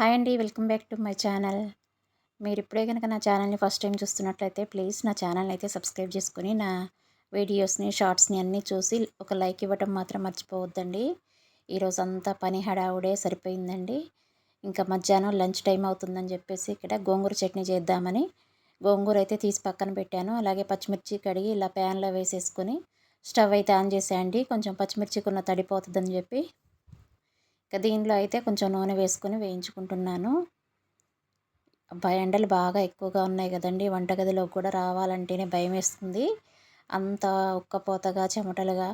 Hi అండి. Welcome back to my channel. మీరిప్పుడే గనక నా ఛానల్‌ని ఫస్ట్ టైం చూస్తున్నట్లయితే ప్లీజ్ నా ఛానల్‌ని అయితే సబ్స్క్రైబ్ చేసుకొని నా వీడియోస్‌ని, షార్ట్స్‌ని అన్నీ చూసి ఒక లైక్ ఇవ్వటం మాత్రం మర్చిపోవద్దండి. ఈరోజంతా పని హడావుడే సరిపోయిందండి. ఇంకా మధ్యాహ్నం లంచ్ టైం అవుతుందని చెప్పేసి ఇక్కడ గోంగూర చట్నీ చేద్దామని గోంగూర అయితే తీసి పక్కన పెట్టాను. అలాగే పచ్చిమిర్చి కడిగి ఇలా ప్యాన్‌లో వేసేసుకొని స్టవ్ అయితే ఆన్ చేసేయండి. కొంచెం పచ్చిమిర్చికున్న తడిపోతుందని చెప్పి ఇక దీనిలో అయితే కొంచెం నూనె వేసుకొని వేయించుకుంటున్నాను. అబ్బా! ఎండలు బాగా ఎక్కువగా ఉన్నాయి కదండీ! వంటగదిలోకి కూడా రావాలంటేనే భయమేస్తుంది. అంత ఉక్కపోతగా, చెమటలుగా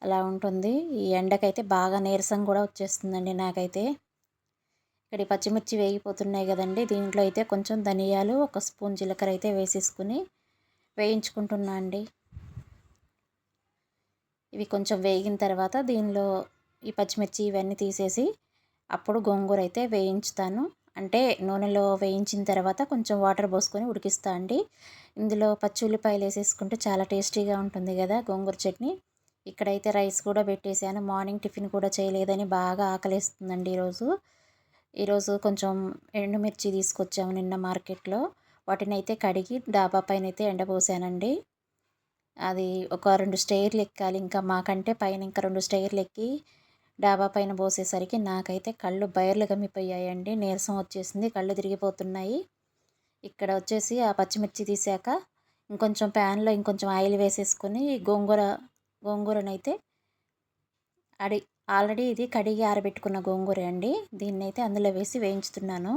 అలా ఉంటుంది. ఈ ఎండకైతే బాగా నీరసం కూడా వచ్చేస్తుందండి నాకైతే. ఇక్కడ ఈ పచ్చిమిర్చి వేగిపోతున్నాయి కదండీ! దీంట్లో అయితే కొంచెం ధనియాలు, ఒక స్పూన్ జీలకర్ర అయితే వేసేసుకొని వేయించుకుంటున్నా అండి. ఇవి కొంచెం వేగిన తర్వాత దీనిలో ఈ పచ్చిమిర్చి ఇవన్నీ తీసేసి అప్పుడు గోంగూర అయితే వేయించుతాను. అంటే నూనెలో వేయించిన తర్వాత కొంచెం వాటర్ పోసుకొని ఉడికిస్తా అండి. ఇందులో పచ్చి ఉల్లిపాయలు వేసేసుకుంటే చాలా టేస్టీగా ఉంటుంది కదా గోంగూర చట్నీ. ఇక్కడైతే రైస్ కూడా పెట్టేశాను. మార్నింగ్ టిఫిన్ కూడా చేయలేదని బాగా ఆకలేస్తుందండి ఈరోజు కొంచెం ఎండుమిర్చి తీసుకొచ్చాము నిన్న మార్కెట్లో. వాటిని అయితే కడిగి డాబా పైన అయితే ఎండపోసానండి. అది ఒక 2 స్టెయిర్లు ఎక్కాలి. ఇంకా మాకంటే పైన ఇంకా 2 స్టెయిర్లు ఎక్కి డాబా పైన పోసేసరికి నాకైతే కళ్ళు బైర్లు కమ్మిపోయాయండి. నీరసం వచ్చేసింది. కళ్ళు తిరిగిపోతున్నాయి. ఇక్కడ వచ్చేసి ఆ పచ్చిమిర్చి తీసాక ఇంకొంచెం ప్యాన్లో ఇంకొంచెం ఆయిల్ వేసేసుకొని గోంగూరనైతే అడి ఆల్రెడీ ఇది కడిగి ఆరబెట్టుకున్న గోంగూర అండి. దీన్నైతే అందులో వేసి వేయించుతున్నాను.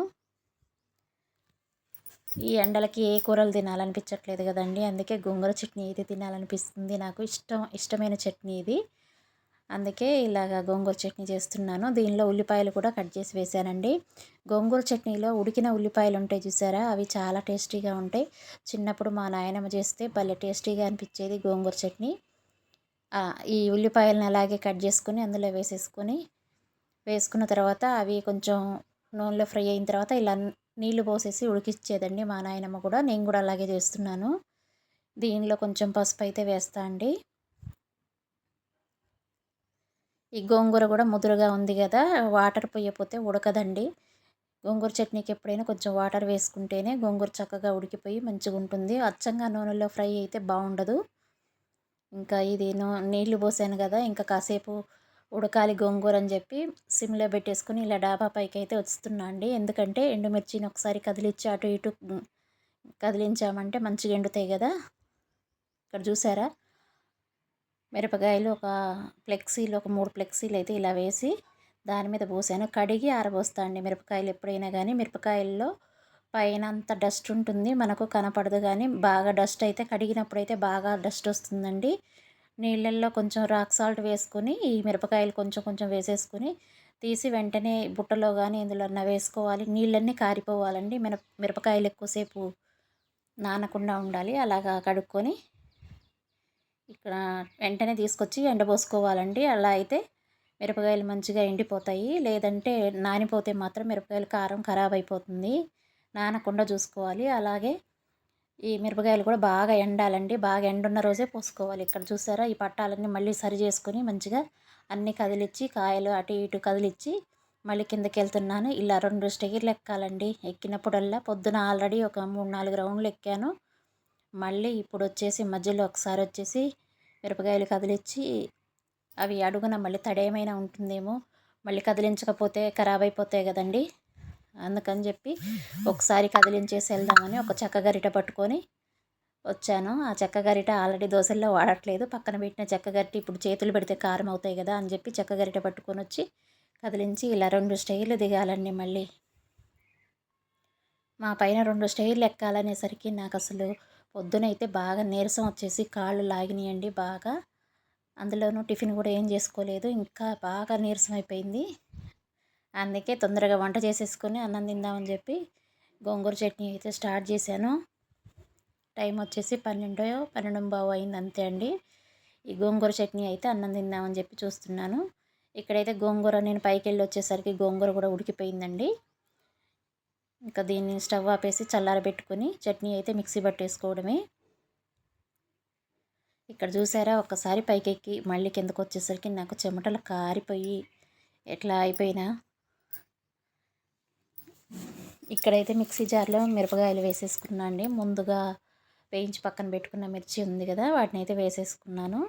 ఈ ఎండలకి ఏ కూరలు తినాలనిపించట్లేదు కదండీ! అందుకే గోంగూర చట్నీ అయితే తినాలనిపిస్తుంది. నాకు ఇష్టమైన చట్నీ ఇది. అందుకే ఇలాగ గోంగూర చట్నీ చేస్తున్నాను. దీనిలో ఉల్లిపాయలు కూడా కట్ చేసి వేశానండి. గోంగూర చట్నీలో ఉడికిన ఉల్లిపాయలు ఉంటాయి చూసారా? అవి చాలా టేస్టీగా ఉంటాయి. చిన్నప్పుడు మా నాయనమ్మ చేస్తే భలే టేస్టీగా అనిపించేది గోంగూర చట్నీ. ఈ ఉల్లిపాయలను అలాగే కట్ చేసుకొని అందులో వేసుకున్న తర్వాత అవి కొంచెం నూనెలో ఫ్రై అయిన తర్వాత ఇలా నీళ్లు పోసేసి ఉడికిచ్చేదండి మా నాయనమ్మ కూడా. నేను కూడా అలాగే చేస్తున్నాను. దీనిలో కొంచెం పసుపు అయితే వేస్తా అండి. ఈ గోంగూర కూడా ముదురుగా ఉంది కదా! వాటర్ పొయ్యకపోతే ఉడకదండి. గోంగూర చట్నీకి ఎప్పుడైనా కొంచెం వాటర్ వేసుకుంటేనే గోంగూర చక్కగా ఉడికిపోయి మంచిగా ఉంటుంది. అచ్చంగా నూనెలో ఫ్రై అయితే బాగుండదు. ఇంకా ఇది నీళ్లు పోసాను కదా! ఇంకా కాసేపు ఉడకాలి గోంగూర అని చెప్పి సిమ్లో పెట్టేసుకొని ఇలా డాబా పైకి అయితే వస్తున్నా అండి. ఎందుకంటే ఎండుమిర్చిని ఒకసారి కదిలిచ్చి అటు ఇటు కదిలించామంటే మంచిగా ఎండుతాయి కదా! ఇక్కడ చూసారా? మిరపకాయలు ఒక ఫ్లెక్సీలో ఒక 3 ఫ్లెక్సీలు అయితే ఇలా వేసి దాని మీద పోసాను. కడిగి ఆరబోస్తా అండి మిరపకాయలు ఎప్పుడైనా కానీ. మిరపకాయల్లో పైన అంత డస్ట్ ఉంటుంది, మనకు కనపడదు. కానీ బాగా డస్ట్ అయితే కడిగినప్పుడైతే బాగా డస్ట్ వస్తుందండి. నీళ్ళల్లో కొంచెం రాక్ సాల్ట్ వేసుకొని ఈ మిరపకాయలు కొంచెం కొంచెం వేసేసుకొని తీసి వెంటనే బుట్టలో కానీ ఇందులో వేసుకోవాలి. నీళ్ళన్నీ కారిపోవాలండి. మిరపకాయలు ఎక్కువసేపు నానకుండా ఉండాలి. అలాగా కడుక్కొని ఇక్కడ వెంటనే తీసుకొచ్చి ఎండబోసుకోవాలండి. అలా అయితే మిరపకాయలు మంచిగా ఎండిపోతాయి. లేదంటే నానిపోతే మాత్రం మిరపకాయలు కారం ఖరాబ్ అయిపోతుంది. నానకుండా చూసుకోవాలి. అలాగే ఈ మిరపకాయలు కూడా బాగా ఎండాలండి. బాగా ఎండున్న రోజే పోసుకోవాలి. ఇక్కడ చూసారా? ఈ పట్టాలన్నీ మళ్ళీ సరి చేసుకొని మంచిగా అన్నీ కదిలిచ్చి కాయలు అటు ఇటు కదిలిచ్చి మళ్ళీ కిందకెళ్తున్నాను. ఇలా 2 స్టెయిర్లు ఎక్కాలండి. ఎక్కినప్పుడల్లా పొద్దున ఆల్రెడీ ఒక 3, 4 రౌండ్లు ఎక్కాను. మళ్ళీ ఇప్పుడు వచ్చేసి మధ్యలో ఒకసారి వచ్చేసి మిరపకాయలు కదిలిచ్చి అవి అడుగున మళ్ళీ తడేమైనా ఉంటుందేమో, మళ్ళీ కదిలించకపోతే ఖరాబ్ అయిపోతాయి కదండి. అందుకని చెప్పి ఒకసారి కదిలించేసి వెళ్దామని ఒక చెక్క గరిట పట్టుకొని వచ్చాను. ఆ చెక్క గరిట ఆల్రెడీ దోశల్లో వాడట్లేదు. పక్కన పెట్టిన చెక్క గరిట ఇప్పుడు చేతులు పెడితే కారం అవుతాయి కదా అని చెప్పి చెక్క గరిట పట్టుకొని వచ్చి కదిలించి ఇలా 2 స్టెయిర్లు దిగాలండి. మళ్ళీ మా పైన 2 స్టెయిర్లు ఎక్కాలనేసరికి నాకు అసలు పొద్దునైతే బాగా నీరసం వచ్చేసి కాళ్ళు లాగినాయండి బాగా. అందులోనూ టిఫిన్ కూడా ఏం చేసుకోలేదు. ఇంకా బాగా నీరసం అయిపోయింది. అందుకే తొందరగా వంట చేసేసుకొని అన్నం తిందామని చెప్పి గోంగూర చట్నీ అయితే స్టార్ట్ చేశాను. టైం వచ్చేసి 12, 12:15 అయింది అంతే అండి. ఈ గోంగూర చట్నీ అయితే అన్నం తిందామని చెప్పి చూస్తున్నాను. ఇక్కడైతే గోంగూర నేను పైకి వెళ్ళి వచ్చేసరికి గోంగూర కూడా ఉడికిపోయిందండి. ఇంకా దీన్ని స్టవ్ ఆపేసి చల్లారబెట్టుకొని చట్నీ అయితే మిక్సీ పట్టేసుకోవడమే. ఇక్కడ చూసారా? ఒక్కసారి పైకెక్కి మళ్ళీ కిందకు వచ్చేసరికి నాకు చెమటలు కారిపోయి ఎట్లా అయిపోయినా ఇక్కడైతే మిక్సీ జార్లో మిరపకాయలు వేసేసుకున్నా అండి. ముందుగా వేయించి పక్కన పెట్టుకున్న మిర్చి ఉంది కదా, వాటిని అయితే వేసేసుకున్నాను.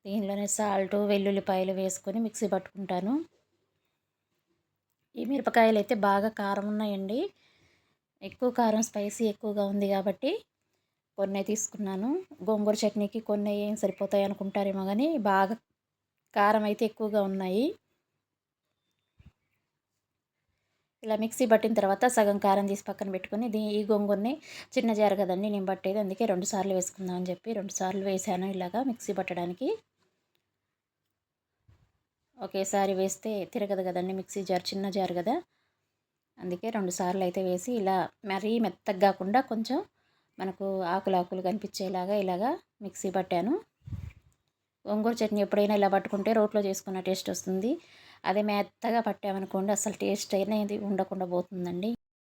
దీనిలోనే సాల్టు, వెల్లుల్లిపాయలు వేసుకొని మిక్సీ పట్టుకుంటాను. ఈ మిరపకాయలు అయితే బాగా కారం ఉన్నాయండి. ఎక్కువ కారం, స్పైసీ ఎక్కువగా ఉంది కాబట్టి కొన్నే తీసుకున్నాను. గోంగూర చట్నీకి కొన్ని ఏం సరిపోతాయి అనుకుంటారేమో కానీ బాగా కారం అయితే ఎక్కువగా ఉన్నాయి. ఇలా మిక్సీ పట్టిన తర్వాత సగం కారం తీసి పక్కన పెట్టుకొని ఈ గోంగూరని చిన్న జారు కదండి నేను పట్టేది, అందుకే 2 సార్లు వేసుకుందాం అని చెప్పి 2 సార్లు వేసాను ఇలాగా మిక్సీ పట్టడానికి. ఒకేసారి వేస్తే తిరగదు కదండి మిక్సీ జార్, చిన్న జారు కదా, అందుకే 2 సార్లు అయితే వేసి ఇలా మరీ మెత్తగా కాకుండా కొంచెం మనకు ఆకులు ఆకులు కనిపించేలాగా ఇలాగా మిక్సీ పట్టాను. గోంగూర చట్నీ ఎప్పుడైనా ఇలా పట్టుకుంటే రోట్లో చేసుకున్న టేస్ట్ వస్తుంది. అదే మెత్తగా పట్టామనుకోండి అసలు టేస్ట్ అనేది ఉండకుండా పోతుందండి.